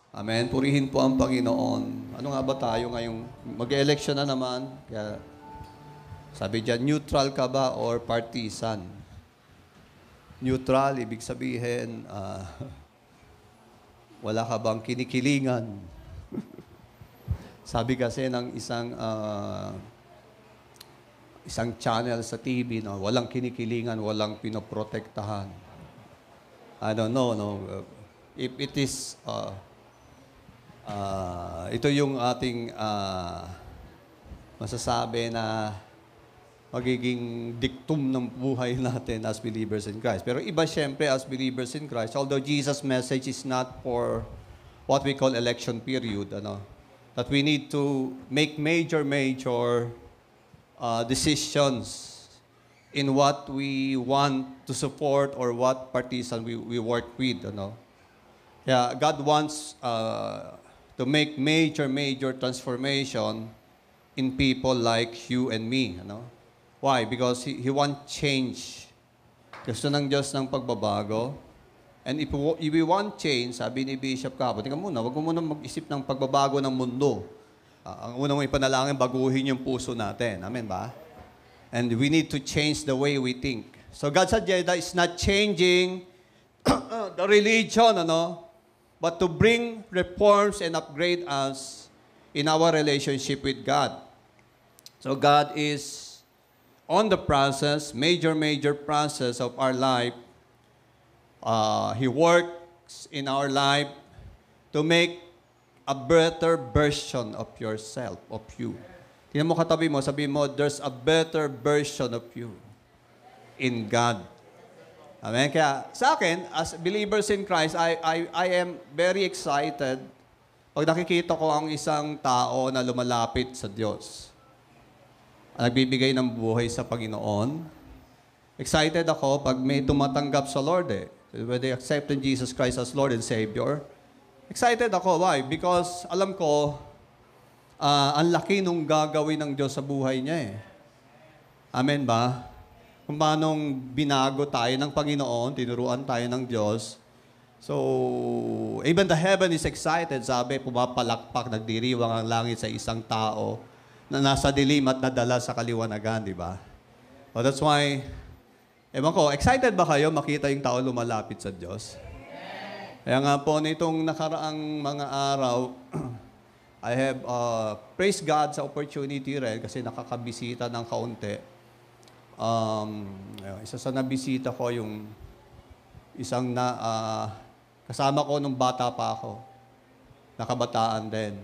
Amen. Purihin po ang Panginoon. Ano nga ba tayo ngayong mag-election na naman? Kaya sabi diyan, neutral ka ba or partisan? Neutral, ibig sabihin, wala ka bang kinikilingan? Sabi kasi ng isang channel sa TV, no, walang kinikilingan, walang pinoprotektahan. I don't know, no. If it is, ito yung ating masasabi na magiging diktum ng buhay natin as believers in Christ. Pero iba siyempre as believers in Christ, although Jesus' message is not for what we call election period, that we need to make major decisions in what we want to support or what partisan we work with. Yeah, God wants to make major transformation in people like you and me. Why? Because He wants change. Gusto ng Diyos ng pagbabago. And if we want change, sabi ni Bishop Capo, tingnan muna, wag mo muna mag-isip ng pagbabago ng mundo. Ang unang may panalangin, baguhin yung puso natin. Amen ba? And we need to change the way we think. So God's agenda is not changing the religion, but to bring reforms and upgrade us in our relationship with God. So God is on the process, major process of our life. He works in our life to make a better version of yourself, of you. Tingnan mo katabi mo, sabi mo, there's a better version of you in God. Amen? Kaya sa akin, as believers in Christ, I am very excited pag nakikita ko ang isang tao na lumalapit sa Diyos. Nagbibigay ng buhay sa Panginoon. Excited ako pag may tumatanggap sa Lord When they accepted Jesus Christ as Lord and Savior. Excited ako. Why? Because alam ko, ang laki nung gagawin ng Diyos sa buhay niya Amen ba? Kung paano binago tayo ng Panginoon, tinuruan tayo ng Diyos. So, even the heaven is excited. Sabi, pumapalakpak, nagdiriwang ang langit sa isang tao na nasa dilim at nadala sa kaliwanagan, di ba? So that's why, ewan ko, excited ba kayo makita yung tao lumalapit sa Diyos? Kaya nga po, nitong nakaraang mga araw, I have praised God sa opportunity rin kasi nakakabisita ng kaunti. Isa sa nabisita ko yung isang kasama ko nung bata pa ako. Nakabataan din.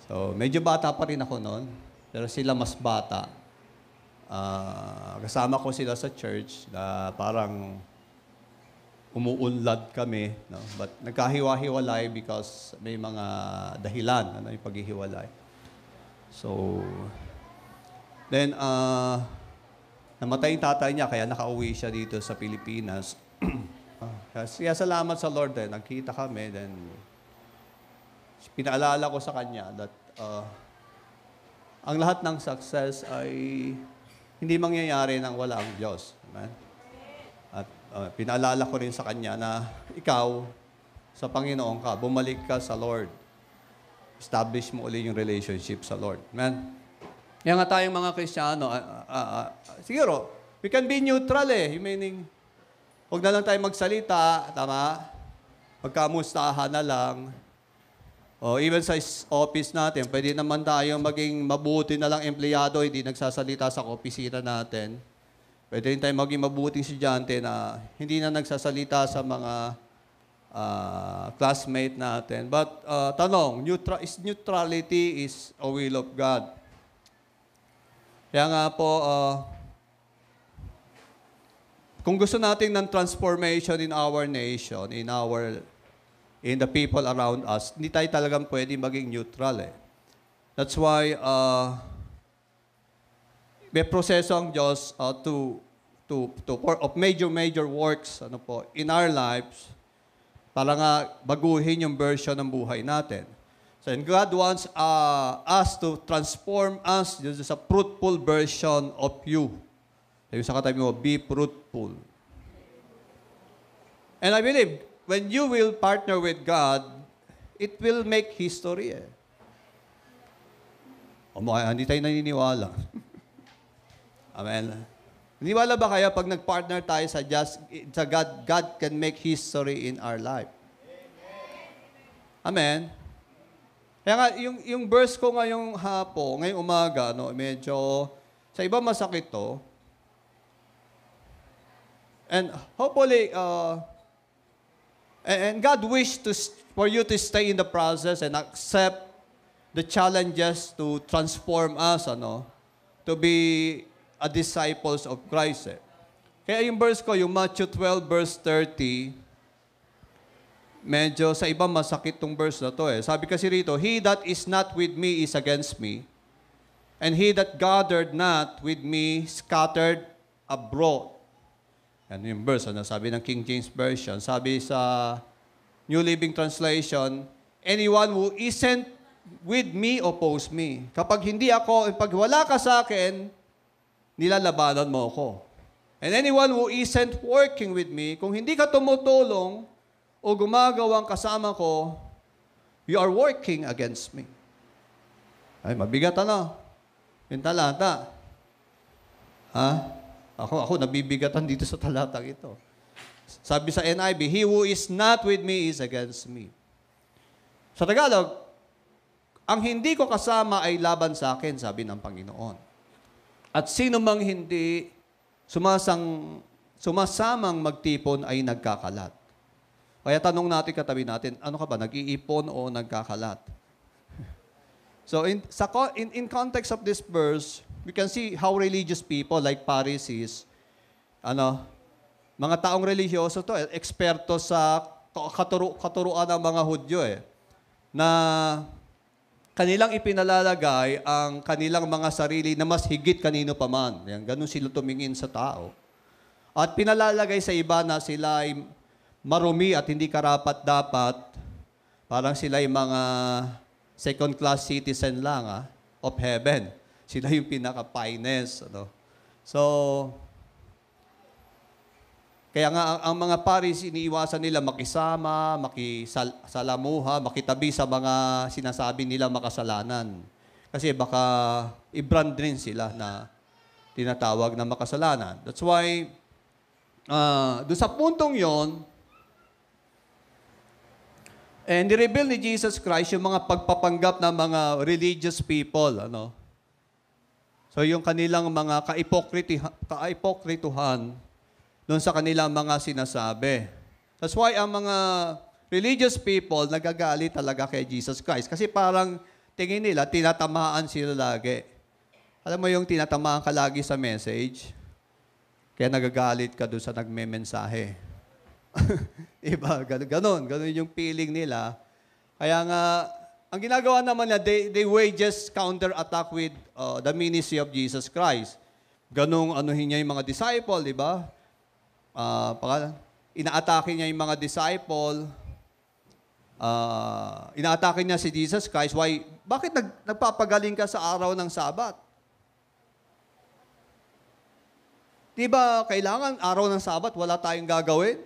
So, medyo bata pa rin ako noon, pero sila mas bata. Kasama ko sila sa church na parang umuunlad kami. But nagkahiwa-hiwalay because may mga dahilan yung paghihiwalay. So, then, namatay yung tatay niya, kaya nakauwi siya dito sa Pilipinas. Kaya salamat sa Lord nagkita kami, then pinaalala ko sa kanya that ang lahat ng success ay hindi mangyayari nang wala ang Diyos. Amen? At pinaalala ko rin sa kanya na ikaw, sa Panginoon ka, bumalik ka sa Lord. Establish mo ulit yung relationship sa Lord. Amen? Kaya nga tayong mga Kristiyano, siguro, we can be neutral Meaning, huwag na lang tayo magsalita, tama? Magkamustahan na lang. O even sa office natin, pwede naman tayo maging mabuti na lang empleyado, hindi nagsasalita sa opisina natin. Pwede rin tayo maging mabuting estudyante na hindi na nagsasalita sa mga classmate natin. But tanong, neutrality is a will of God. Kaya nga po, kung gusto natin ng transformation in our nation, in the people around us, hindi tayo talagang pwede maging neutral That's why may proseso ang Diyos of major works in our lives para nga baguhin yung version ng buhay natin. So, and God wants us to transform us sa fruitful version of you. Sabi sa katabi mo, be fruitful. And I believe when you will partner with God, it will make history eh. Hindi tayo naniniwala. Amen. Naniniwala ba kaya pag nag-partner tayo sa God, God can make history in our life? Amen. Kaya nga, yung verse ko ngayong ngayong umaga, no, medyo, sa iba masakit to. And hopefully, and God wished for you to stay in the process and accept the challenges to transform us, to be a disciples of Christ. Eh. Kaya yung verse ko, yung Matthew 12 verse 30, medyo sa iba masakit tong verse na to eh. Sabi kasi rito, he that is not with me is against me, and he that gathered not with me scattered abroad. Yan yung verse, sabi ng King James Version. Sabi sa New Living Translation, anyone who isn't with me oppose me. Kapag pag wala ka sa akin, nilalabanan mo ako. And anyone who isn't working with me, kung hindi ka tumutulong o gumagawang kasama ko, you are working against me. Ay, mabigat yung talata. Ha? Ako nabibigatan dito sa talatang ito. Sabi sa NIV, he who is not with me is against me. Sa Tagalog, ang hindi ko kasama ay laban sa akin, sabi ng Panginoon. At sino mang hindi sumasamang magtipon ay nagkakalat. Kaya tanong natin katabi natin, ano ka ba, nag-iipon o nagkakalat? So in context of this verse, we can see how religious people like Pharisees, mga taong religyoso to, eksperto sa katuruan ng mga Hudyo na kanilang ipinalalagay ang kanilang mga sarili na mas higit kanino pa man. Yan, ganun sila tumingin sa tao. At pinalalagay sa iba na sila ay marumi at hindi karapat-dapat, parang sila ay mga second-class citizen lang of heaven. Sila yung pinaka-finest. So, kaya nga ang mga paris, iniiwasan nila makisama, makisalamuha, makitabi sa mga sinasabi nila makasalanan. Kasi baka i-brand rin sila na tinatawag na makasalanan. That's why, doon sa puntong yon, and ni-reveal ni Jesus Christ yung mga pagpapanggap ng mga religious people. So yung kanilang mga kaipokrituhan doon sa kanilang mga sinasabi. That's why ang mga religious people nagagalit talaga kay Jesus Christ. Kasi parang tingin nila, tinatamaan sila lagi. Alam mo yung tinatamaan ka lagi sa message? Kaya nagagalit ka doon sa nagme-mensahe. Diba? Ganon yung feeling nila. Kaya nga, ang ginagawa naman na they just counter-attack with the ministry of Jesus Christ. Ganong anuhin niya yung mga disciple, di ba? Ina-atake niya yung mga disciple. Ina-atake niya si Jesus Christ. Why? Bakit nagpapagaling ka sa araw ng Sabat? Di ba kailangan araw ng Sabat, wala tayong gagawin?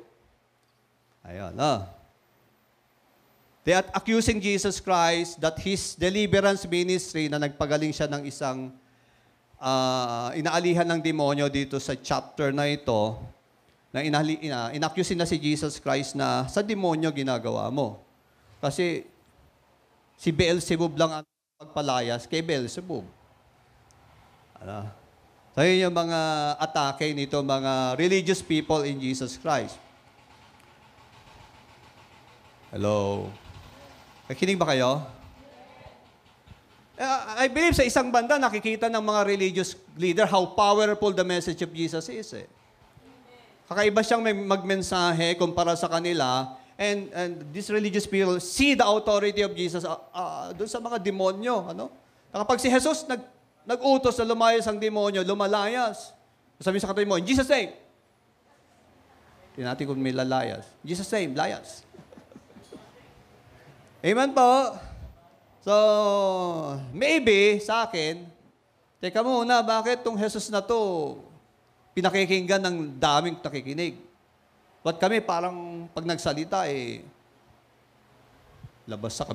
Ayun, They are accusing Jesus Christ that his deliverance ministry na nagpagaling siya ng isang inaalihan ng demonyo dito sa chapter na ito, na inaccuse na si Jesus Christ na sa demonyo ginagawa mo. Kasi si Beelzebub lang ang pagpalayas kay Beelzebub. So yun yung mga atake nito, mga religious people in Jesus Christ. Hello? Nakikinig ba kayo? I believe sa isang banda, nakikita ng mga religious leader how powerful the message of Jesus is. Kakaiba siyang magmensahe kumpara sa kanila, and these religious people see the authority of Jesus doon sa mga demonyo. Kapag si Jesus nag-utos na lumayas ang demonyo, lumalayas. Sabi sa katabi mo, in Jesus' name. Tinati kung may lalayas. In Jesus' name, layas. Amen po. So, maybe sa akin, teka muna, bakit tong Jesus na to pinakikinggan ng daming nakikinig? Ba't kami parang pag nagsalita, labas sa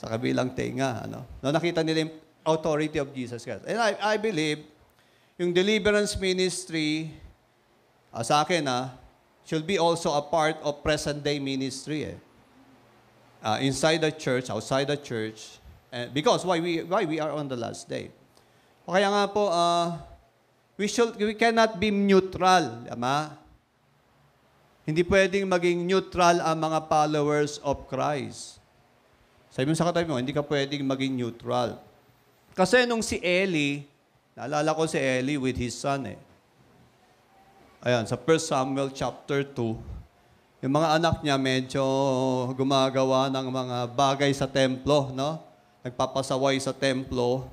kabilang tenga. No, nakita nila yung authority of Jesus Christ. And I believe, yung deliverance ministry, sa akin, should be also a part of present-day ministry. Inside the church, outside the church. Because why we are on the last day. O kaya nga po, we cannot be neutral. Tama? Hindi pwedeng maging neutral ang mga followers of Christ. Sabi mo sa katabi mo, hindi ka pwedeng maging neutral. Kasi nung si Eli, naalala ko si Eli with his son Ayan, sa 1 Samuel chapter 2, yung mga anak niya medyo gumagawa ng mga bagay sa templo, no? Nagpapasaway sa templo,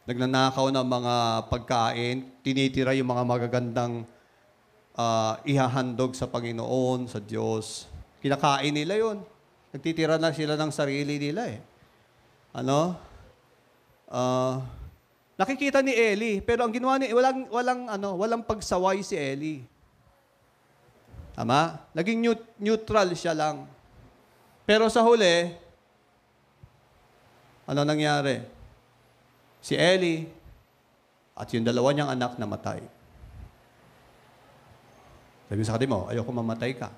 nagnanakaw ng mga pagkain, tinitira yung mga magagandang ihahandog sa Panginoon, sa Diyos. Kinakain nila yun. Nagtitira na sila ng sarili nila nakikita ni Eli, pero ang ginawa ni walang pagsaway si Eli. Tama? Naging neutral siya lang. Pero sa huli, ano nangyari? Si Eli at yung dalawa niyang anak namatay. Sabi sa kanila mo, ayoko mamatay ka.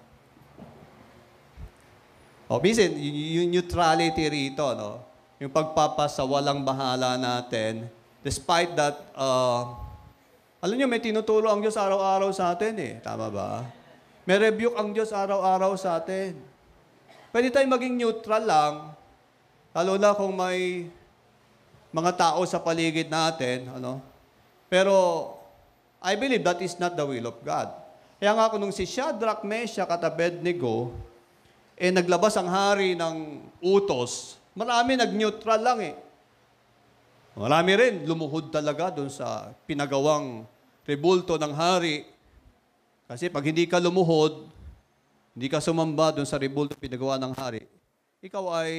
Bisin, yung neutrality rito, no? Yung pagpapasawalang bahala natin, despite that, alam niyo, may tinuturo ang Diyos araw-araw sa atin Tama ba? May rebuke ang Diyos araw-araw sa atin. Pwede tayong maging neutral lang, lalo na kung may mga tao sa paligid natin, Pero, I believe that is not the will of God. Kaya nga kung nung si Shadrach, Meshach at Abednego, naglabas ang hari ng utos, marami nag-neutral lang Marami rin lumuhod talaga doon sa pinagawang rebulto ng hari. Kasi pag hindi ka lumuhod, hindi ka sumamba doon sa rebulto pinagawa ng hari, ikaw ay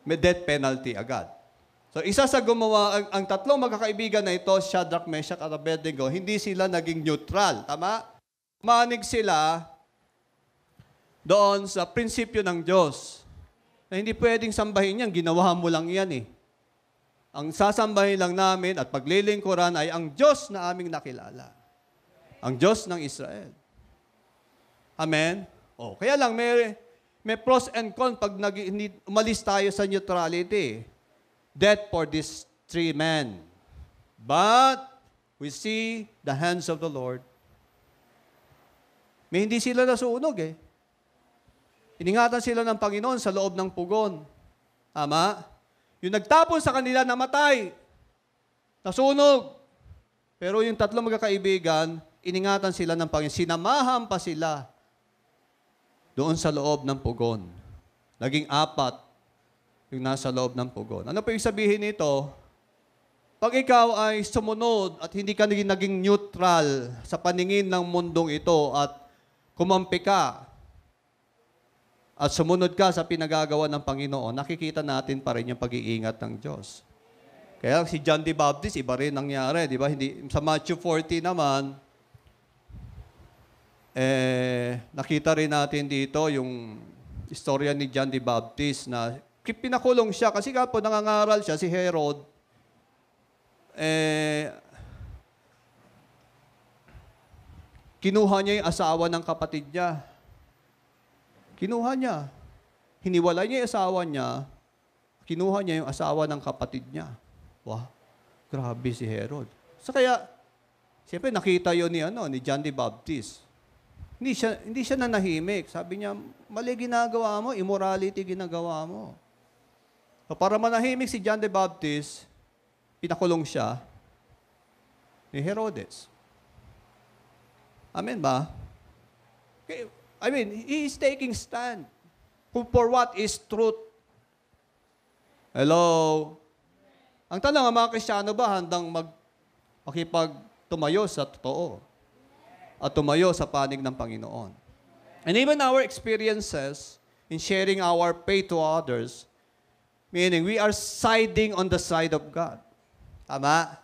may death penalty agad. So isa sa gumawa, ang tatlong magkakaibigan na ito, Shadrach, Meshach at Abednego, hindi sila naging neutral. Tama? Manig sila doon sa prinsipyo ng Diyos. Na hindi pwedeng sambahin yan, ginawa mo lang yan Ang sasambahin lang namin at paglilingkuran ay ang Diyos na aming nakilala. Ang Diyos ng Israel. Amen? Kaya lang may pros and cons pag umalis tayo sa neutrality. Death for these three men. But we see the hands of the Lord. May hindi sila nasunog Iningatan sila ng Panginoon sa loob ng pugon. Tama? Yung nagtapon sa kanila, namatay. Nasunog. Pero yung tatlong magkakaibigan, iningatan sila ng Panginoon. Sinamahan pa sila doon sa loob ng pugon. Naging 4 yung nasa loob ng pugon. Ano pa yung sabihin nito? Pag ikaw ay sumunod at hindi ka naging neutral sa paningin ng mundong ito at kumampi ka at sumunod ka sa pinagagawa ng Panginoon, nakikita natin pa rin yung pag-iingat ng Diyos. Kaya si John the Baptist, iba rin nangyari, di ba? Hindi, sa Matthew 40 naman, nakita rin natin dito yung istorya ni John the Baptist na pinakulong siya kasi nga po nangangaral siya, si Herod, kinuha niya yung asawa ng kapatid niya. Kinuha niya. Hiniwalay niya yung asawa niya, kinuha niya yung asawa ng kapatid niya. Wow, grabe si Herod. So kaya, siyempre nakita yun ni John the Baptist. Hindi siya nanahimik. Sabi niya, mali ginagawa mo, immorality ginagawa mo. So para manahimik si John the Baptist, pinakulong siya ni Herodes. Amen ba? Okay. I mean, he is taking stand for what is truth. Hello? Ang tanong, ang mga Kristiyano ba handang makipagtumayo sa totoo at tumayo sa panig ng Panginoon? And even our experiences in sharing our faith to others, meaning we are siding on the side of God. Tama?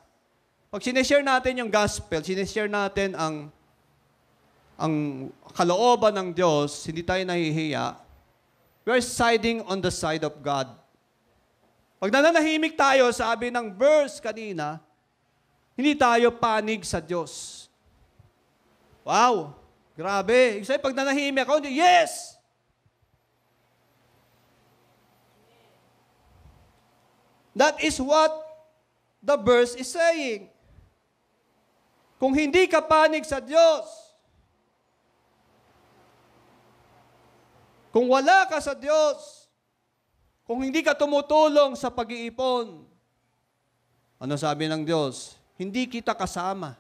Pag sinishare natin yung gospel, sinishare natin ang ang kalooban ng Diyos, hindi tayo nahihiya, we're siding on the side of God. Pag nananahimik tayo, sabi ng verse kanina, hindi tayo panig sa Diyos. Wow! Grabe! Kasi pag nanahimik ako, yes! That is what the verse is saying. Kung hindi ka panig sa Diyos, kung wala ka sa Diyos, kung hindi ka tumutulong sa pag-iipon, ano sabi ng Diyos? Hindi kita kasama.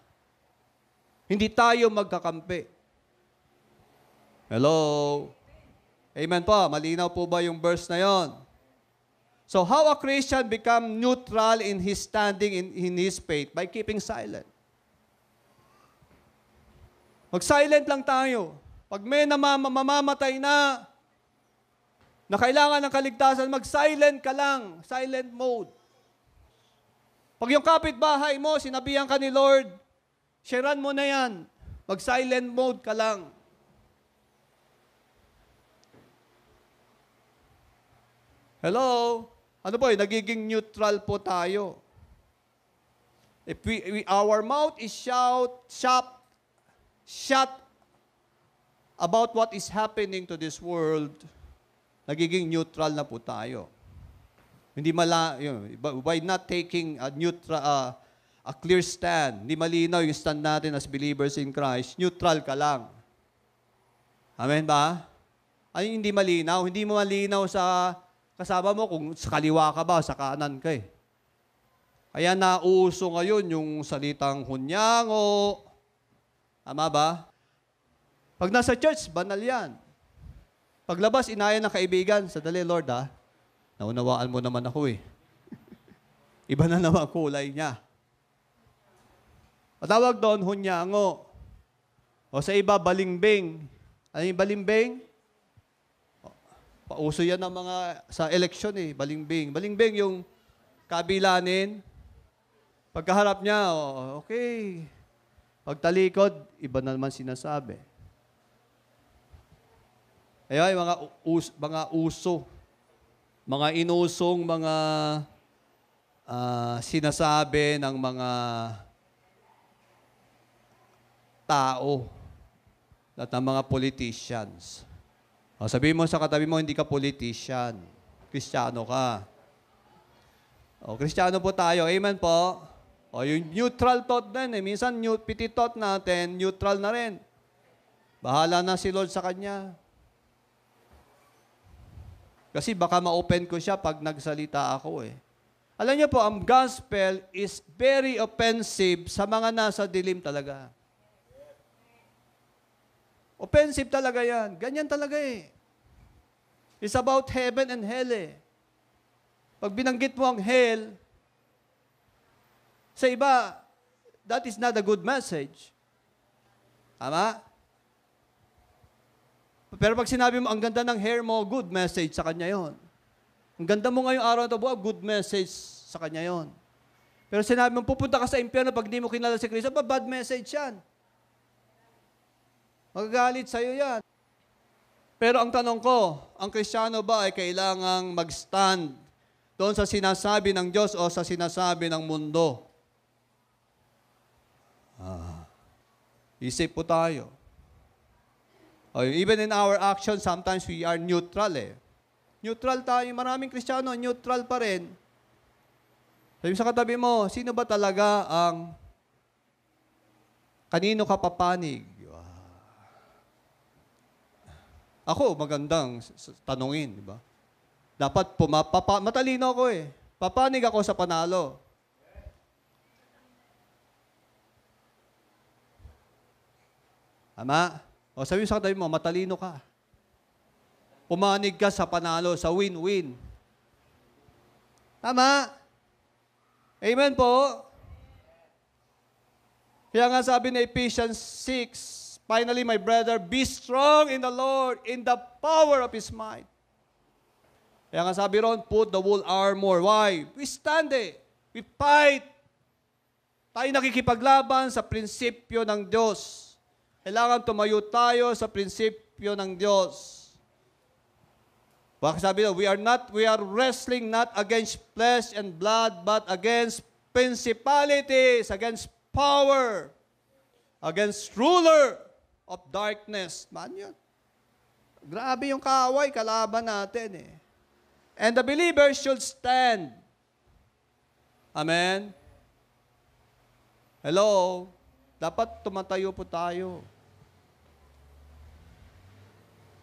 Hindi tayo magkakampi. Hello? Amen po. Malinaw po ba yung verse na yon? So how a Christian become neutral in his standing in his faith? By keeping silent. Mag-silent lang tayo. Pag may mamamatay na kailangan ng kaligtasan, mag-silent ka lang. Silent mode. Pag yung kapitbahay mo, sinabihan ka ni Lord, sharean mo na yan. Mag-silent mode ka lang. Hello? Ano po, nagiging neutral po tayo. If our mouth is shut about what is happening to this world, nagiging neutral na po tayo. Hindi by not taking a clear stand, hindi malinaw yung stand natin as believers in Christ, neutral ka lang. Amen ba? Ay, hindi malinaw. Hindi mo malinaw sa kasama mo kung sa kaliwa ka ba, sa kanan ka eh. Kaya nauso ngayon yung salitang hunyango. Tama ba? Pag nasa church, banal yan. Paglabas, inayan ng kaibigan, sadali Lord naunawaan mo naman ako eh. Iba na naman kulay niya. Patawag doon, hunyango. O sa iba, balimbing. Ano yung balimbing? Pauso yan ng mga, sa eleksyon eh, balimbing. Balimbing yung kabilanin. Pagkaharap niya, okay. Pagtalikod, iba na naman sinasabi. Ay, mga uso. Mga inusong mga sinasabi ng mga tao at ng mga politicians. Sabihin mo sa katabi mo, hindi ka politician. Kristiyano ka. Kristiyano po tayo. Amen po. Yung neutral thought din. Minsan, pity thought natin, neutral na rin. Bahala na si Lord sa kanya. Kasi baka ma-open ko siya pag nagsalita ako eh. Alam niyo po, ang gospel is very offensive sa mga nasa dilim talaga. Offensive talaga yan. Ganyan talaga eh. It's about heaven and hell eh. Pag binanggit mo ang hell, sa iba, that is not a good message. Tama? Pero pag sinabi mo, ang ganda ng hair mo, good message sa kanya yon. Ang ganda mo ngayong araw na ito, good message sa kanya yon. Pero sinabi mo, pupunta ka sa impyerno pag di mo kilala si Kristo, bad message yan. Magagalit sa'yo yan. Pero ang tanong ko, ang Kristiyano ba ay kailangang mag-stand doon sa sinasabi ng Diyos o sa sinasabi ng mundo? Isip po tayo. Even in our actions, sometimes we are neutral eh. Neutral tayo. Maraming Kristiyano, neutral pa rin. Sabi sa katabi mo, sino ba talaga ang kanino ka papanig? Ako, magandang tanungin, di ba? Dapat matalino ako eh. Papanig ako sa panalo. Tama? O sabi sa katabi mo, matalino ka. Pumanig ka sa panalo, sa win-win. Tama? Amen po? Kaya nga sabi ni Ephesians 6, finally, my brother, be strong in the Lord, in the power of His might. Kaya nga sabi ron, put the whole armor. Why? We stand eh. We fight. Tayo nakikipaglaban sa prinsipyo ng Diyos. Kailangan tumayo tayo sa prinsipyo ng Diyos. Bakit sabi na, we are wrestling not against flesh and blood, but against principalities, against power, against ruler of darkness. Man yun. Grabe yung kaaway, kalaban natin eh. And the believer should stand. Amen? Hello? Dapat tumatayo po tayo.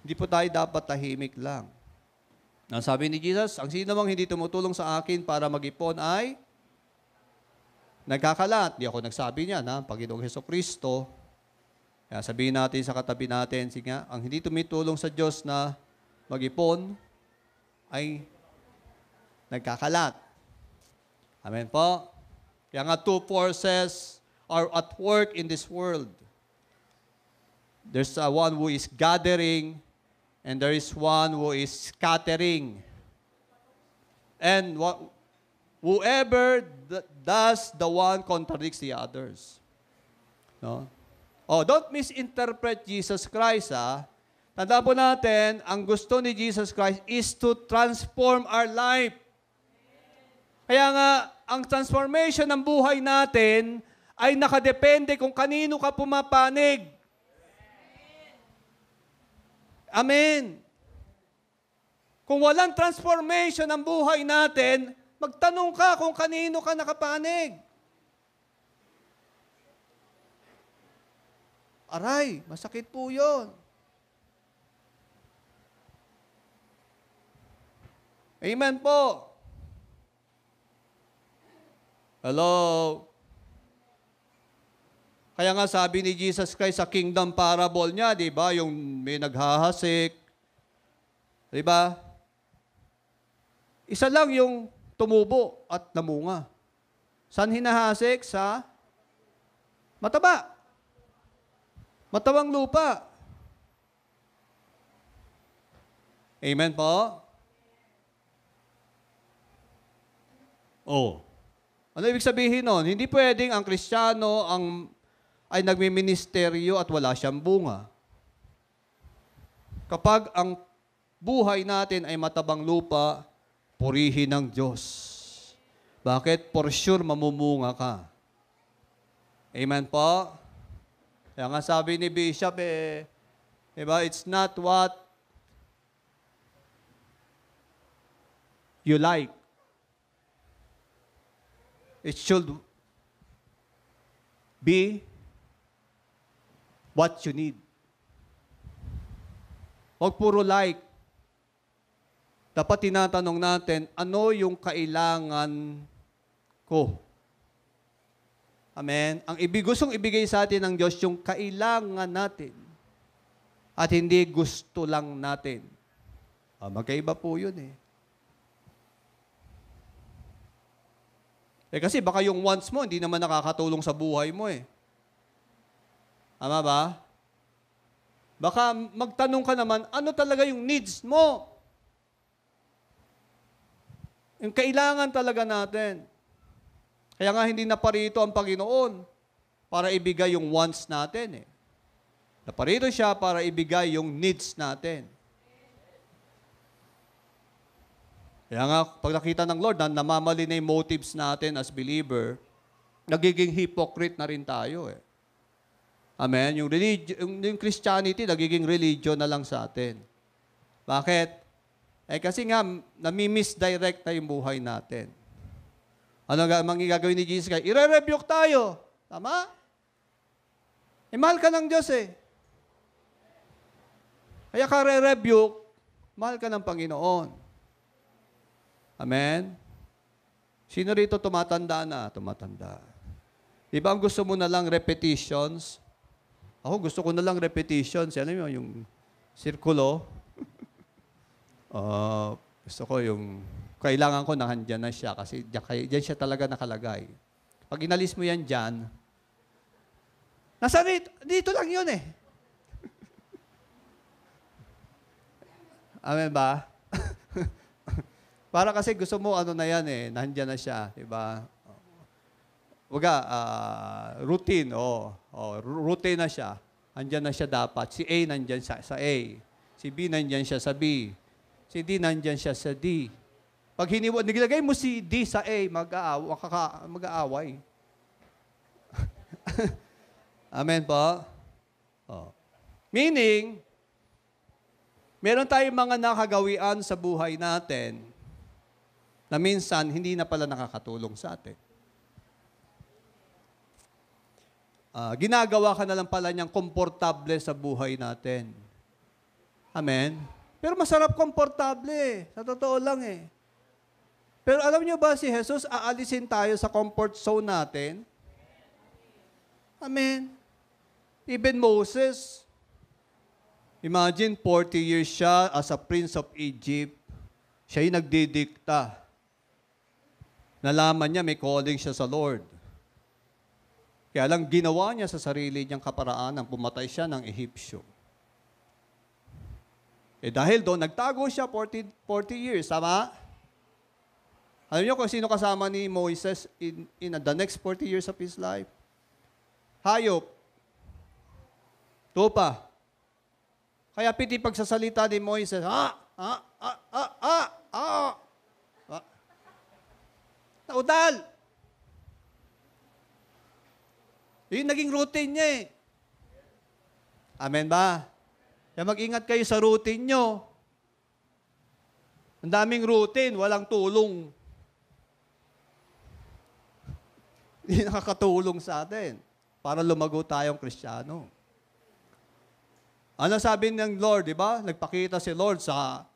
Hindi po tayo dapat tahimik lang. Ang sabi ni Jesus, ang sino mang hindi tumutulong sa akin para mag-ipon ay nagkakalat. Di ako nagsabi niya na Panginoong Hesukristo. Kaya sabihin natin sa katabi natin, sige nga, ang hindi tumutulong sa Diyos na mag-ipon ay nagkakalat. Amen po? Kaya nga two forces are at work in this world. There's one who is gathering and there is one who is scattering. And whoever does, the one contradicts the others. No? Oh, don't misinterpret Jesus Christ, ha? Tandaan po natin, ang gusto ni Jesus Christ is to transform our life. Kaya nga, ang transformation ng buhay natin ay nakadepende kung kanino ka pumapanig. Amen. Kung walang transformation ng buhay natin, magtanong ka kung kanino ka nakapanig. Aray, masakit po yun. Amen po. Hello? Kaya nga sabi ni Jesus Christ sa kingdom parable niya, di ba? Yung may naghahasik. Di ba? Isa lang yung tumubo at namunga. Saan hinahasik? Sa mataba. Matabang lupa. Amen po? Oh. Ano ibig sabihin nun? Hindi pwedeng ang Kristiyano ay nagmiministeryo at wala siyang bunga. Kapag ang buhay natin ay matabang lupa, purihin ng Diyos. Bakit? For sure, mamumunga ka. Amen po? Kaya nga sabi ni Bishop, diba, it's not what you like. It should be what you need. Huwag puro like. Dapat tinatanong natin, ano yung kailangan ko? Amen? Ang gustong ibigay sa atin ng Diyos, yung kailangan natin. At hindi gusto lang natin. Magkaiba po yun eh. Kasi baka yung wants mo, hindi naman nakakatulong sa buhay mo eh. Tama ba? Baka magtanong ka naman, ano talaga yung needs mo? Yung kailangan talaga natin. Kaya nga hindi naparito ang Panginoon para ibigay yung wants natin eh. Naparito siya para ibigay yung needs natin. Kaya nga, pag nakita ng Lord na namamali na yung motives natin as believer, nagiging hypocrite na rin tayo eh. Amen? Yung Christianity, nagiging religion na lang sa atin. Bakit? Kasi nga, nami-misdirect na yung buhay natin. Ano gagawin ni Jesus? I-rebuke tayo. Tama? Mahal ka ng Diyos eh. Kaya ka re-rebuke, mahal ka ng Panginoon. Amen? Sino rito tumatanda na? Tumatanda. Di ba ang gusto mo na lang repetitions? Ako gusto ko na lang repetitions. Ano yun? Yung sirkulo. Gusto ko yung kailangan ko nahandyan na siya kasi diyan siya talaga nakalagay. Pag inalis mo yan dyan, nasa dito lang yun eh. Amen ba? Para kasi gusto mo ano na yan eh, nahandyan na siya, di ba? Routine, routine na siya. andyan na siya dapat. Si A, nandyan siya sa A. Si B, nandyan siya sa B. Si D, nandyan siya sa D. Pag nilagay mo si D sa A, mag-aaway. Amen po? Oh. Meaning, meron tayong mga nakagawian sa buhay natin na minsan hindi na pala nakakatulong sa atin. Ginagawa ka na lang pala niyang komportable sa buhay natin. Amen? Pero masarap komportable. Sa totoo lang eh. Pero alam niyo ba si Jesus, aalisin tayo sa comfort zone natin? Amen? Even Moses, imagine 40 years siya as a prince of Egypt. Siya yung nagdidikta. Nalaman niya may calling siya sa Lord. Kaya lang ginawa niya sa sarili niyang kaparaanan, pumatay siya ng Ehipsyo. Dahil doon, nagtago siya 40 years, tama? Alam niyo kung sino kasama ni Moses in the next 40 years of his life? Hayop. Tupa. Kaya piti pagsasalita ni Moises, naudal. Yung naging routine niya eh. Amen ba? Kaya mag-ingat kayo sa routine nyo. Ang daming routine, walang tulong. Hindi nakakatulong sa atin para lumago tayong Kristiyano. Ano sabi ng Lord, di ba? Nagpakita si Lord sa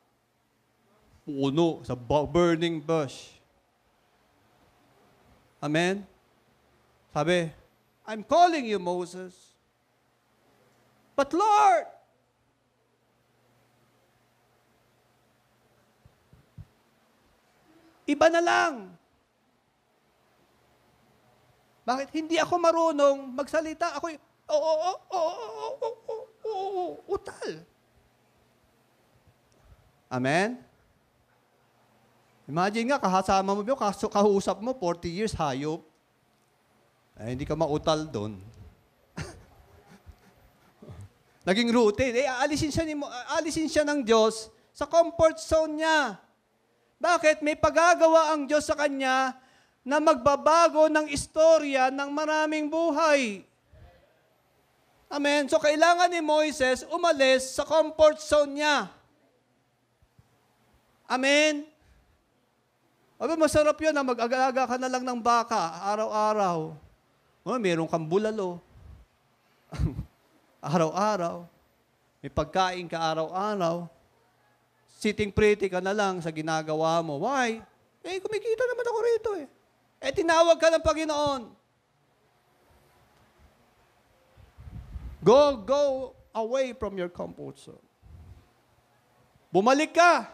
puno, sa burning bush. Amen? Sabi, I'm calling you, Moses. But Lord, iba na lang. Bakit? Hindi ako marunong magsalita. Ako utal. Amen? Imagine nga, kahasama mo, kausap mo, 40 years, hayop. Ay, hindi ka mautal doon. Naging routine. Alisin siya ng Diyos sa comfort zone niya. Bakit? May pagagawa ang Diyos sa kanya na magbabago ng istorya ng maraming buhay. Amen? So, kailangan ni Moises umalis sa comfort zone niya. Amen? Aba, masarap yun na mag-aga-aga ka na lang ng baka araw-araw. Meron kang bulalo. Araw-araw. May pagkain ka araw-araw. Sitting pretty ka na lang sa ginagawa mo. Why? Kumikita naman ako rito eh. Tinawag ka ng Panginoon. Go away from your comfort zone. Bumalik ka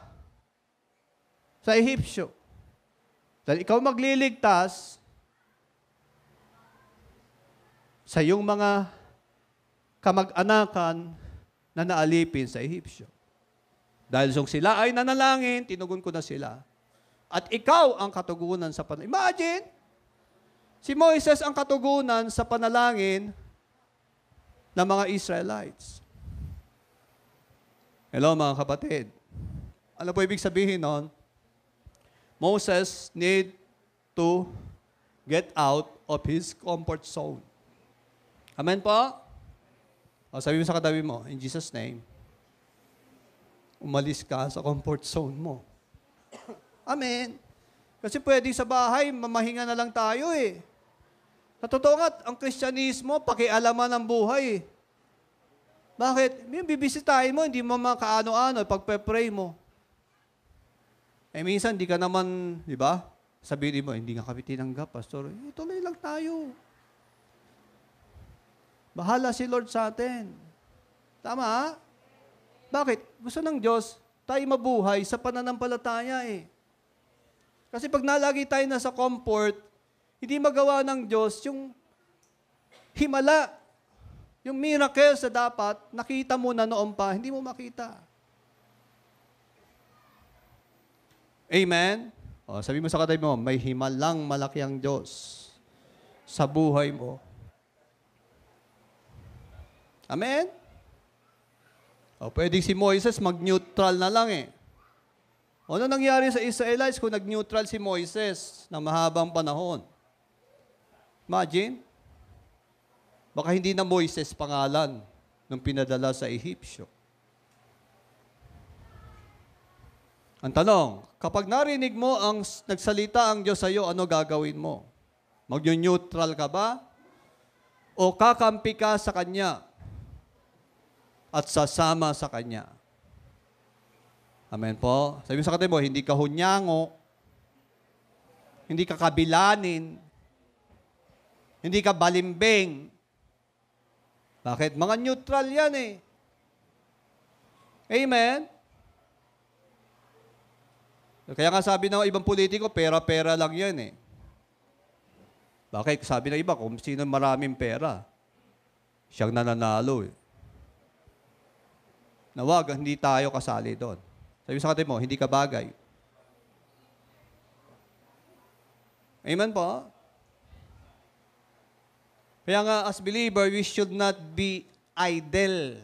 sa Ehipsyo. Dahil ikaw magliligtas sa iyong mga kamag-anakan na naalipin sa Ehipsyo. Dahil sila ay nanalangin, tinugon ko na sila. At ikaw ang katugunan sa panalangin. Imagine, si Moises ang katugunan sa panalangin ng mga Israelites. Hello mga kapatid. Ano po ibig sabihin nun? Moses need to get out of his comfort zone. Amen po? Sabi mo sa katabi mo, in Jesus' name, umalis ka sa comfort zone mo. Amen. Kasi pwede sa bahay, mamahinga na lang tayo eh. Sa totoo nga, ang Kristyanismo, pakialaman ng buhay. Bakit? Yung bibisitahin mo, hindi mo makaano-ano, pagpe-pray mo. Minsan, di ka naman, di ba? Sabihin mo, hindi nga kami tinanggap, Pastor. Tuloy lang tayo. Bahala si Lord sa atin. Tama? Bakit? Gusto ng Diyos, tayo mabuhay sa pananampalataya eh. Kasi pag nalagi tayo na sa comfort, hindi magawa ng Diyos yung himala, yung miracle sa dapat, nakita mo na noon pa, hindi mo makita. Amen? Sabi mo sa katabi mo, may himalang malaki ang Diyos sa buhay mo. Amen? O, pwedeng si Moises mag-neutral na lang eh. Ano nangyari sa Israelites kung nag-neutral si Moises ng mahabang panahon? Imagine? Baka hindi na Moises pangalan nung pinadala sa Ehipsyo. Ang tanong, kapag narinig mo ang nagsalita ang Diyos sa iyo, ano gagawin mo? Mag-neutral ka ba? O kakampi ka sa Kanya at sasama sa Kanya? Amen po. Sabi mo sa katabi mo, hindi ka hunyango, hindi ka kabilanin, hindi ka balimbing. Bakit? Mga neutral yan eh. Amen? Kaya nga sabi ng ibang politiko, pera-pera lang yan eh. Bakit? Sabi ng iba, kung sino maraming pera, siyang nananalo eh. Nawag, hindi tayo kasali doon. Sabi sa katabi mo, hindi ka bagay. Amen po? Kaya nga, as believer, we should not be idle.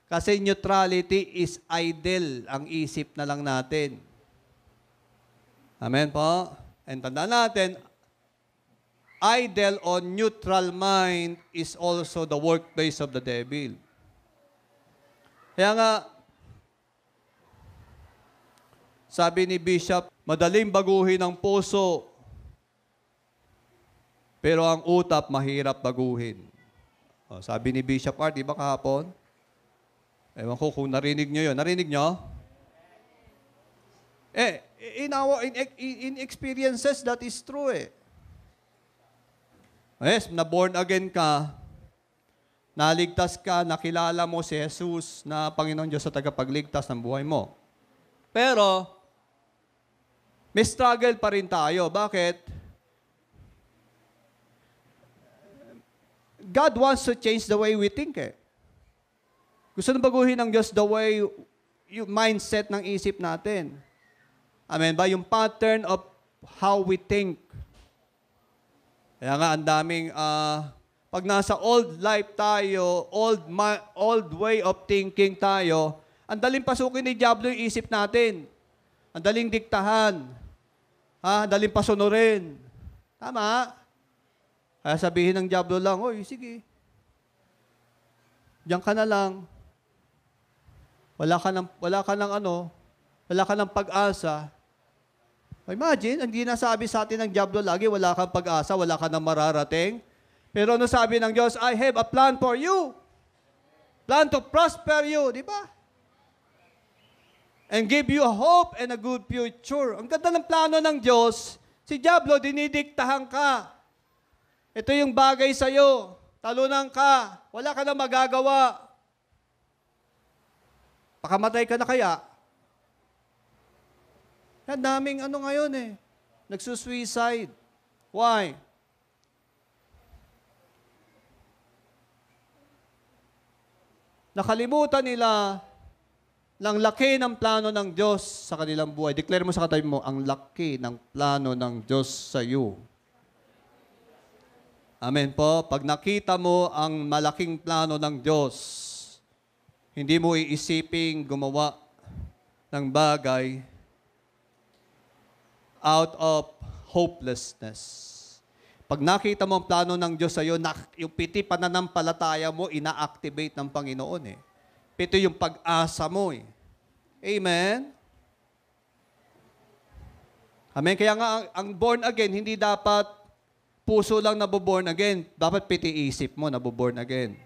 Kasi neutrality is idle. Ang isip na lang natin. Amen po? And tandaan natin, idle or neutral mind is also the workplace of the devil. Kaya nga, sabi ni Bishop, madaling baguhin ang puso, pero ang utak mahirap baguhin. O, sabi ni Bishop Art, iba kahapon? Ewan ko kung narinig nyo yun. Narinig nyo? In experiences, that is true eh. Yes, na born again ka, naligtas ka, nakilala mo si Jesus na Panginoon Diyos sa tagapagligtas ng buhay mo. Pero, may struggle pa rin tayo. Bakit? God wants to change the way we think eh. Gusto na baguhin ng Diyos the way, yung mindset ng isip natin. Amen ba? Yung pattern of how we think. Kaya nga, ang daming, pag nasa old life tayo, old way of thinking tayo, ang daling pasukin ni Diablo yung isip natin. Ang daling diktahan. Ang daling pasunurin. Tama? Kaya sabihin ng Diablo lang, oy, sige. Diyan ka na lang. Wala ka ng pag-asa. Imagine, ang ginasabi sa atin ng Diablo lagi, wala kang pag-asa, wala ka ng mararating. Pero ano sabi ng Diyos? I have a plan for you. Plan to prosper you, di ba? And give you a hope and a good future. Ang ganda ng plano ng Diyos, si Diablo, dinidiktahan ka. Ito yung bagay sa'yo. Talunan ka. Wala ka na magagawa. Pakamatay ka na kaya? Yan, daming ngayon eh. Nagsusuicide. Why? Nakalimutan nila ng laki ng plano ng Diyos sa kanilang buhay. Declare mo sa katabi mo, ang laki ng plano ng Diyos sa iyo. Amen po. Pag nakita mo ang malaking plano ng Diyos, hindi mo iisiping gumawa ng bagay out of hopelessness. Pag nakita mo ang plano ng Diyos sa iyo, yung piti pananampalataya mo, ina-activate ng Panginoon eh. Ito yung pag-asa mo eh. Amen? Amen? Kaya nga, ang born again, hindi dapat puso lang naboborn again. Dapat piti isip mo naboborn again.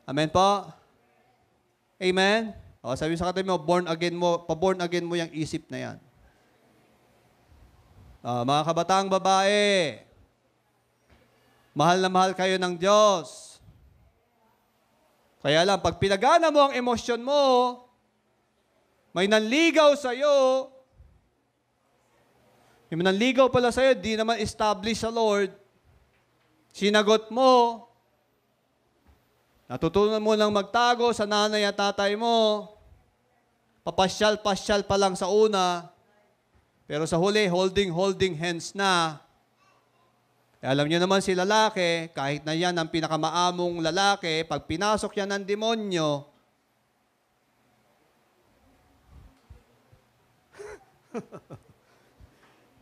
Amen po? Amen? O, sabi sa katabi mo, pa-born again mo yung isip na yan. Mga kabataang babae, mahal na mahal kayo ng Diyos. Kaya lang, pag pinagana mo ang emosyon mo, may nanligaw sa'yo, yung nanligaw pala sa'yo, di naman establish sa Lord, sinagot mo, natutunan mo lang magtago sa nanay at tatay mo, papasyal-pasyal pa lang sa una, pero sa huli, holding hands na, Alam niyo naman si lalaki, kahit na yan ang pinakamaamong lalaki, pag pinasok yan ng demonyo,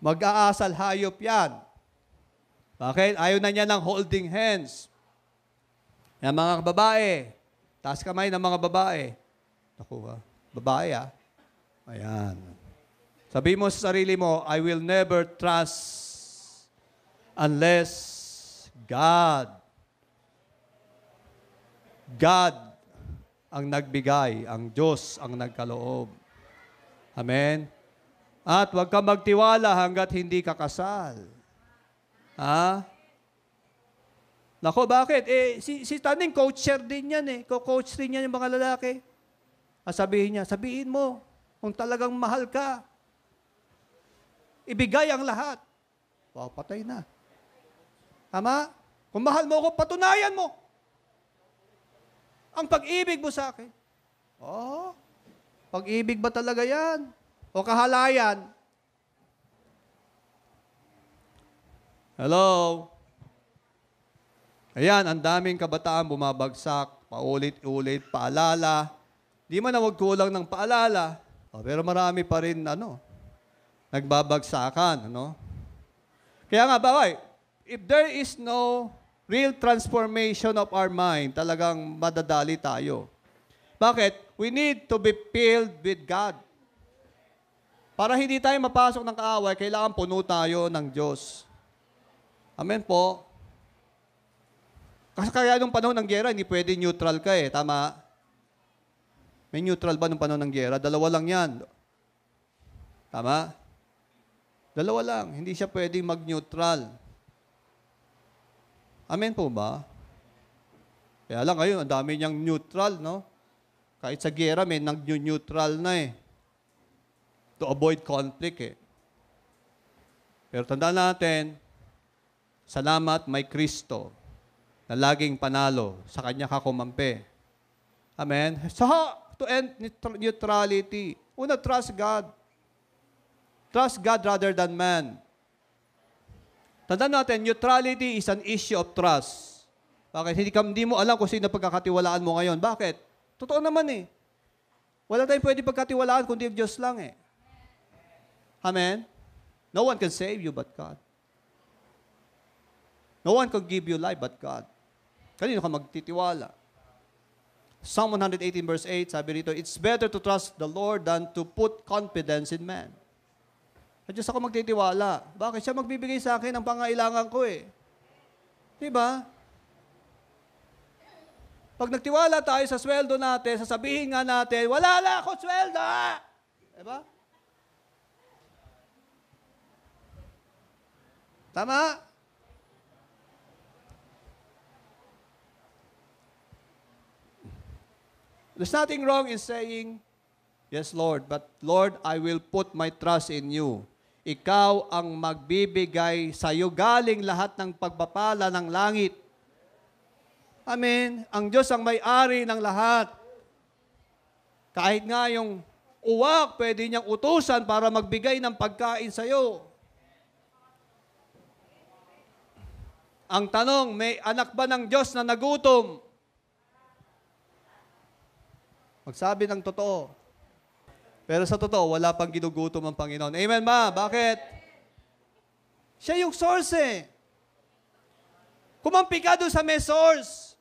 mag-aasal hayop yan. Bakit? Ayaw na niya ng holding hands. Yan mga babae, taas kamay ng mga babae. Naku, babae Ayan. Sabi mo sa sarili mo, I will never trust unless God ang nagbigay, ang Diyos ang nagkaloob. Amen? At huwag ka magtiwala hanggat hindi ka kasal. Nako, bakit? Si Taning, coacher din yan Coach din yan yung mga lalaki. Sabihin mo, kung talagang mahal ka, ibigay ang lahat. Wow, patay na. Tama? Kung mahal mo ako, patunayan mo ang pag-ibig mo sa akin. Pag-ibig ba talaga yan? O kahalayan? Hello? Ayan, ang daming kabataan bumabagsak, paulit-ulit, paalala. Di man na huwag kulang ng paalala. Pero marami pa rin, nagbabagsakan, Kaya nga, if there is no real transformation of our mind, talagang madadali tayo. Bakit? We need to be filled with God. Para hindi tayo mapasok ng kaaway, kailangan puno tayo ng Diyos. Amen po. Kasi kaya nung panahon ng giyera, hindi pwede neutral ka tama? May neutral ba nung panahon ng giyera? Dalawa lang yan. Tama? Dalawa lang. Hindi siya pwedeng mag-neutral. Amen po ba? Kaya lang ngayon, ang dami niyang neutral, Kahit sa giyera, may nag-neutral na to avoid conflict Pero tandaan natin, salamat may Kristo na laging panalo. Sa Kanya ka kumampi. Amen? So, to end neutrality, una, trust God. Trust God rather than man. Tandaan natin, neutrality is an issue of trust. Bakit? Hindi mo alam kung sino pagkakatiwalaan mo ngayon. Bakit? Totoo naman Wala tayong pwede pagkatiwalaan kundi Diyos lang Amen? No one can save you but God. No one can give you life but God. Kanino ka magtitiwala? Psalm 118 verse 8, sabi rito, it's better to trust the Lord than to put confidence in man. Sa Diyos ako magtitiwala. Bakit? Siya magbibigay sa akin ng pangailangan ko Diba? Pag nagtiwala tayo sa sweldo natin, sasabihin nga natin, wala na ako sweldo! Diba? Tama? There's nothing wrong in saying, yes, Lord, but Lord, I will put my trust in you. Ikaw ang magbibigay sa iyo galing lahat ng pagpapala ng langit. Amen. Ang Diyos ang may-ari ng lahat. Kahit nga yung uwak, pwede niyang utusan para magbigay ng pagkain sa iyo. Ang tanong, may anak ba ng Diyos na nagutom? Magsabi ng totoo. Pero sa totoo, wala pang ginugutom ang Panginoon. Amen ba? Bakit? Siya yung source Kumampi ka doon sa may source.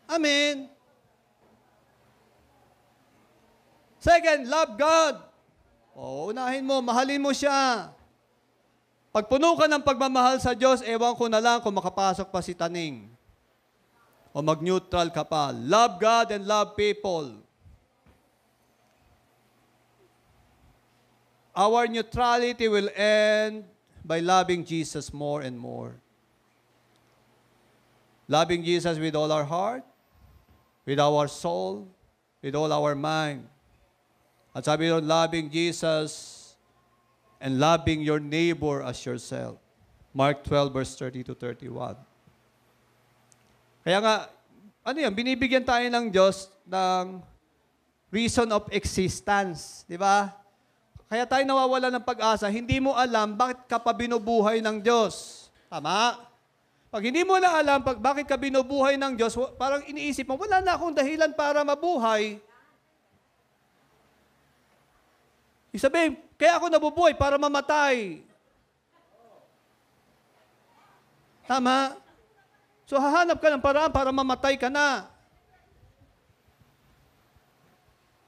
Amen. Second, love God. Unahin mo, mahalin mo siya. Pag puno ka ng pagmamahal sa Diyos, ewan ko na lang kung makapasok pa si Taning. O mag-neutral ka pa. Love God and love people. Our neutrality will end by loving Jesus more and more. Loving Jesus with all our heart, with our soul, with all our mind. At sabi doon, loving Jesus and loving your neighbor as yourself. Mark 12, verse 30 to 31. Kaya nga, binibigyan tayo ng Diyos ng reason of existence. Di ba? Kaya tayo nawawala ng pag-asa, hindi mo alam bakit ka pa binubuhay ng Diyos. Tama? Pag hindi mo na alam bakit ka binubuhay ng Diyos, parang iniisip mo, wala na akong dahilan para mabuhay. Isabihin, kaya ako nabubuhay para mamatay. Tama? So hahanap ka ng paraan para mamatay ka na.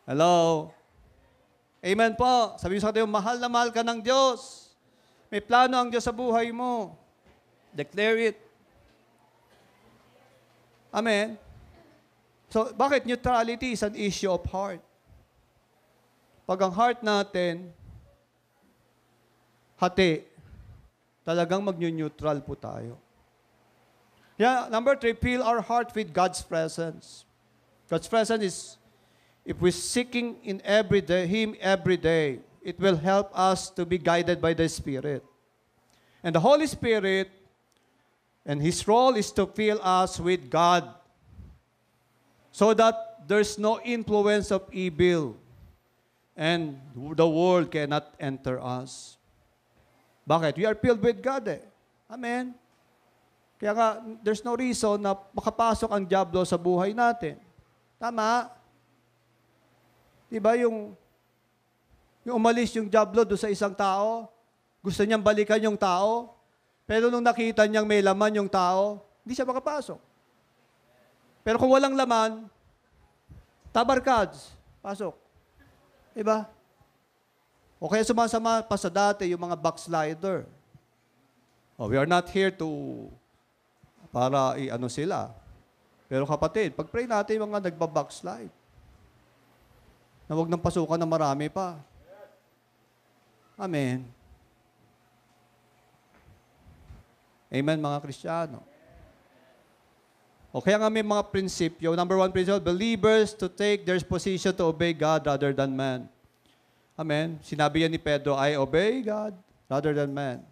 Hello? Amen po. Sabi mo sa atin, mahal na mahal ka ng Diyos. May plano ang Diyos sa buhay mo. Declare it. Amen? So, bakit neutrality is an issue of heart? Pag ang heart natin, hati, talagang mag-neutral po tayo. Yeah, number 3, fill our heart with God's presence. God's presence is, if we're seeking in Him every day, it will help us to be guided by the Spirit. And the Holy Spirit, and His role is to fill us with God so that there's no influence of evil and the world cannot enter us. Bakit? We are filled with God eh. Amen? Kaya nga, there's no reason na makapasok ang diablo sa buhay natin. Tama? Diba yung umalis yung diablo doon sa isang tao, gusto niyang balikan yung tao, pero nung nakita niyang may laman yung tao, hindi siya makapasok. Pero kung walang laman, tabarkads, pasok. Diba? O kaya sumasama pa sa dati yung mga backslider. Oh, we are not here to para i-ano sila. Pero kapatid, pag-pray natin yung mga nagbabackslide. Na huwag nang pasukan ng marami pa. Amen. Amen, mga Kristiyano. O kaya nga may mga prinsipyo. Number 1 principle, believers to take their position to obey God rather than man. Amen. Sinabi yan ni Pedro, I obey God rather than man.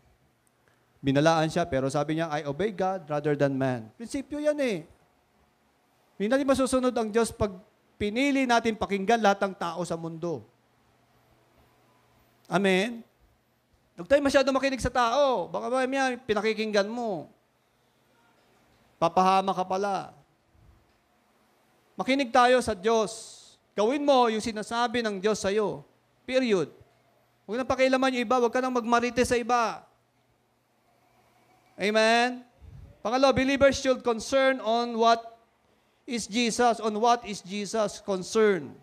Binalaan siya, pero sabi niya, I obey God rather than man. Prinsipyo yan eh. Hindi natin masusunod ang Diyos pag pinili natin pakinggan lahat ng tao sa mundo. Amen? Huwag tayo masyado makinig sa tao. Baka mamaya pinakikinggan mo. Papahama ka pala. Makinig tayo sa Diyos. Gawin mo yung sinasabi ng Diyos sa'yo. Period. Huwag nang pakialaman yung iba. Huwag ka nang magmarite sa iba. Amen? Pangalawa, believers should concern on what is Jesus, on what is Jesus concerned.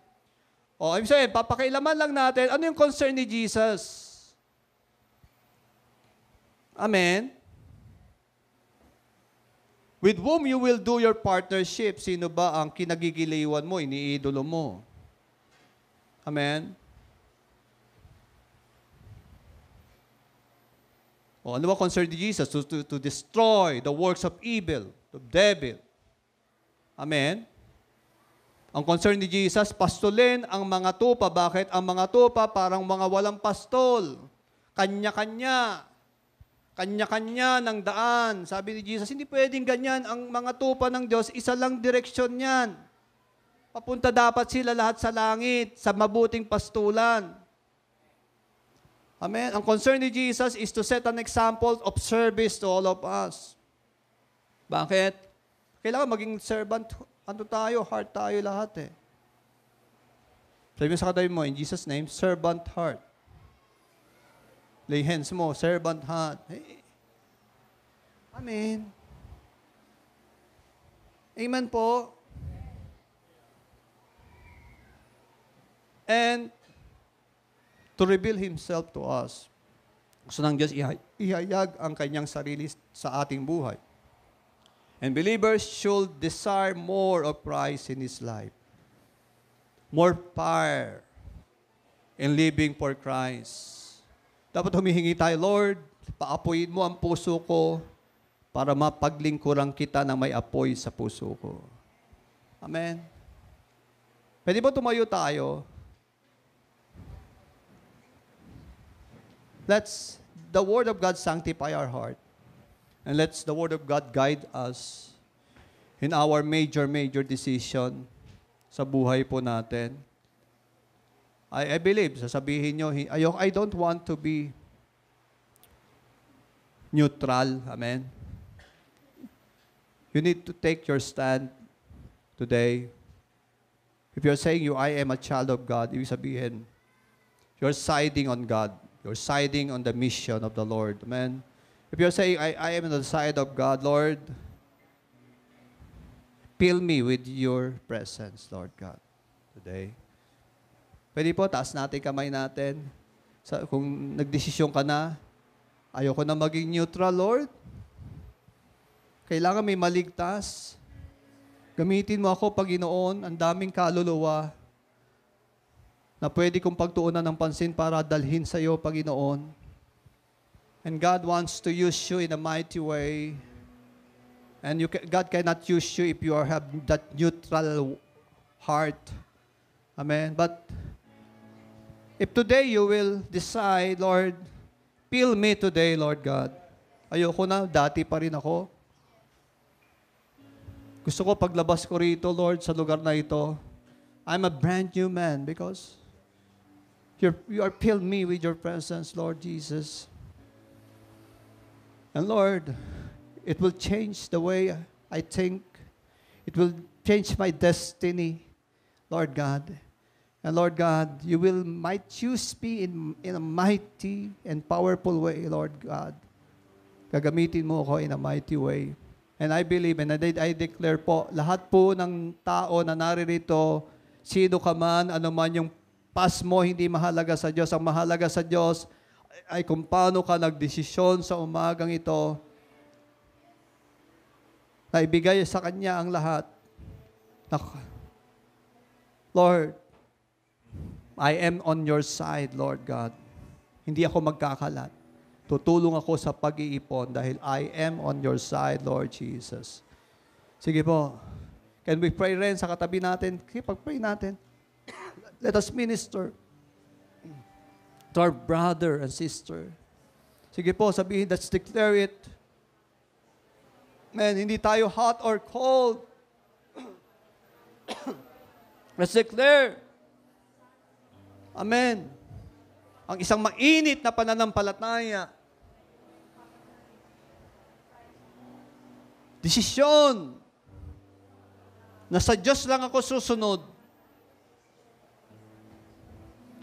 O, I'm saying, papakailaman lang natin, ano yung concern ni Jesus? Amen? With whom you will do your partnership? Sino ba ang kinagigiliwan mo, iniidolo mo? Amen? O, ano ba concern ni Jesus? To destroy the works of evil, the devil. Amen? Ang concern ni Jesus, pastulin ang mga tupa. Bakit? Ang mga tupa parang mga walang pastol. Kanya-kanya. Kanya-kanya ng daan. Sabi ni Jesus, hindi pwedeng ganyan. Ang mga tupa ng Diyos, isa lang direksyon yan. Papunta dapat sila lahat sa langit, sa mabuting pastulan. Amen? Ang concern ni Jesus is to set an example of service to all of us. Bakit? Kailangan maging servant. Ano tayo? Heart tayo lahat eh. Sabi mo sa katabi mo, in Jesus' name, servant heart. Lay hands mo, servant heart. Hey. Amen. Amen po. And to reveal Himself to us. Gusto ng Diyos ihayag ang kanyang sarili sa ating buhay. And believers should desire more of Christ in his life. More fire in living for Christ. Dapat humihingi tayo, Lord, paapoyin mo ang puso ko para mapaglingkuran kita na may apoy sa puso ko. Amen. Pwede ba tumayo tayo? Let's the Word of God sanctify our heart. And let's the Word of God guide us in our major decision sa buhay po natin. I believe, sasabihin nyo, I don't want to be neutral. Amen? You need to take your stand today. If you're saying I am a child of God, ibig sabihin, you're siding on God. You're siding on the mission of the Lord. Amen? If you're saying, I am on the side of God, Lord, fill me with your presence, Lord God, today. Pwede po, taas natin kamay natin. Kung nagdesisyon ka na, ayoko na maging neutral, Lord. Kailangan may maligtas. Gamitin mo ako, Panginoon, ang daming kaluluwa na pwede kong pagtuunan ng pansin para dalhin sa iyo, Panginoon. And God wants to use you in a mighty way. And God cannot use you if you have that neutral heart. Amen. But if today you will decide, Lord, fill me today, Lord God. Ayoko na, dati pa rin ako. Gusto ko paglabas ko rito, Lord, sa lugar na ito, I'm a brand new man because you are filled me with your presence, Lord Jesus. And Lord, it will change the way I think. It will change my destiny, Lord God. And Lord God, you might use me in a mighty and powerful way, Lord God. Gagamitin mo ako in a mighty way. And I believe and I declare po, lahat po ng tao na naririto, sino ka man, ano man yung past mo, hindi mahalaga sa Diyos. Ang mahalaga sa Diyos ay kung paano ka nagdesisyon sa umagang ito na ibigay sa Kanya ang lahat. Lord, I am on your side, Lord God. Hindi ako magkakalat. Tutulong ako sa pag-iipon dahil I am on your side, Lord Jesus. Sige po. Can we pray rin sa katabi natin? Sige, pag-pray natin. Let us minister to our brother and sister. Sige po, sabihin, let's declare it. Man, hindi tayo hot or cold. Let's declare. Amen. Ang isang mainit na pananampalataya. Desisyon na sa Diyos lang ako susunod.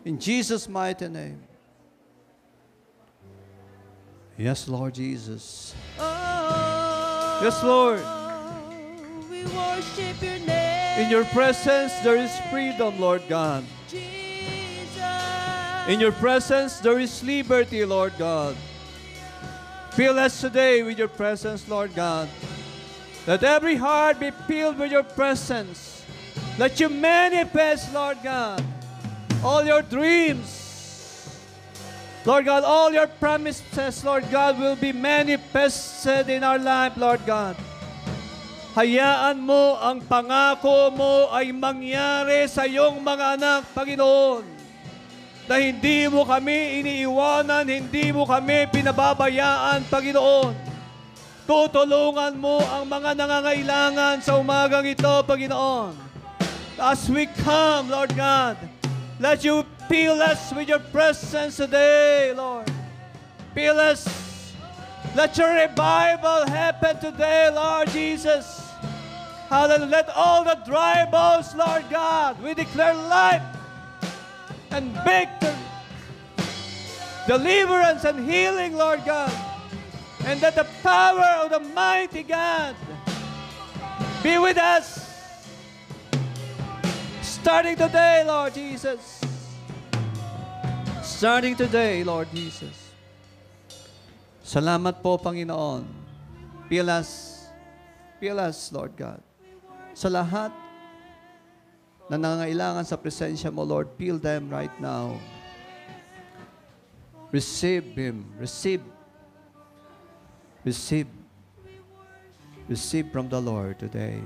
In Jesus' mighty name. Yes, Lord Jesus. Yes, Lord. We worship your name. In your presence, there is freedom, Lord God. Jesus. In your presence, there is liberty, Lord God. Fill us today with your presence, Lord God. Let every heart be filled with your presence. Let you manifest, Lord God, all your dreams. Lord God, all your promises, Lord God, will be manifested in our life, Lord God. Hayaan mo ang pangako mo ay mangyari sa iyong mga anak, Panginoon. Na hindi mo kami iniiwanan, hindi mo kami pinababayaan, Panginoon. Tutulungan mo ang mga nangangailangan sa umagang ito, Panginoon. As we come, Lord God, let you fill us with your presence today, Lord. Fill us. Let your revival happen today, Lord Jesus. Hallelujah. Let all the dry bones, Lord God, we declare life and victory, deliverance and healing, Lord God. And that the power of the mighty God be with us. Starting today, Lord Jesus. Starting today, Lord Jesus. Salamat po, Panginoon. Fill us, Lord God. Sa lahat na nangangailangan sa presensya mo, Lord, fill them right now. Receive Him. Receive from the Lord today.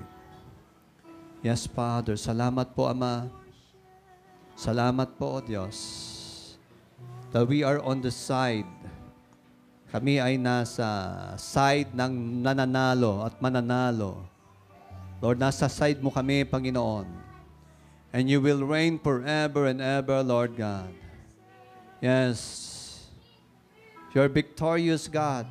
Yes, Father. Salamat po, Ama. Salamat po, O Diyos. That we are on the side. Kami ay nasa side ng nananalo at mananalo. Lord, nasa side mo kami, Panginoon. And you will reign forever and ever, Lord God. Yes. You're victorious, God.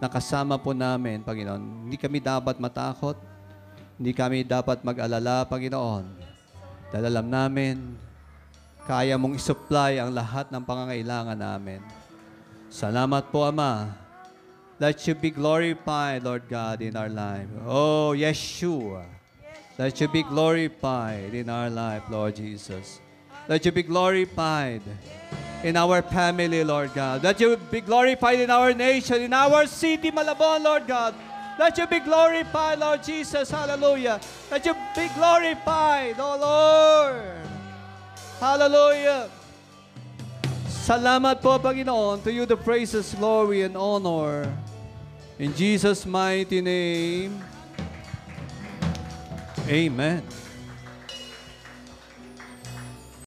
Nakasama po namin, Panginoon. Hindi kami dapat matakot. Hindi kami dapat mag-alala, Panginoon. Dahil alam namin, kaya mong isupply ang lahat ng pangangailangan namin. Salamat po, Ama. Let you be glorified, Lord God, in our life. Oh, Yeshua. Let you be glorified in our life, Lord Jesus. Let you be glorified in our family, Lord God. Let you be glorified in our nation, in our city, Malabon, Lord God. Let you be glorified, Lord Jesus. Hallelujah. Let you be glorified, oh Lord. Hallelujah. Salamat po, Panginoon. To you the praises, glory, and honor. In Jesus' mighty name, amen.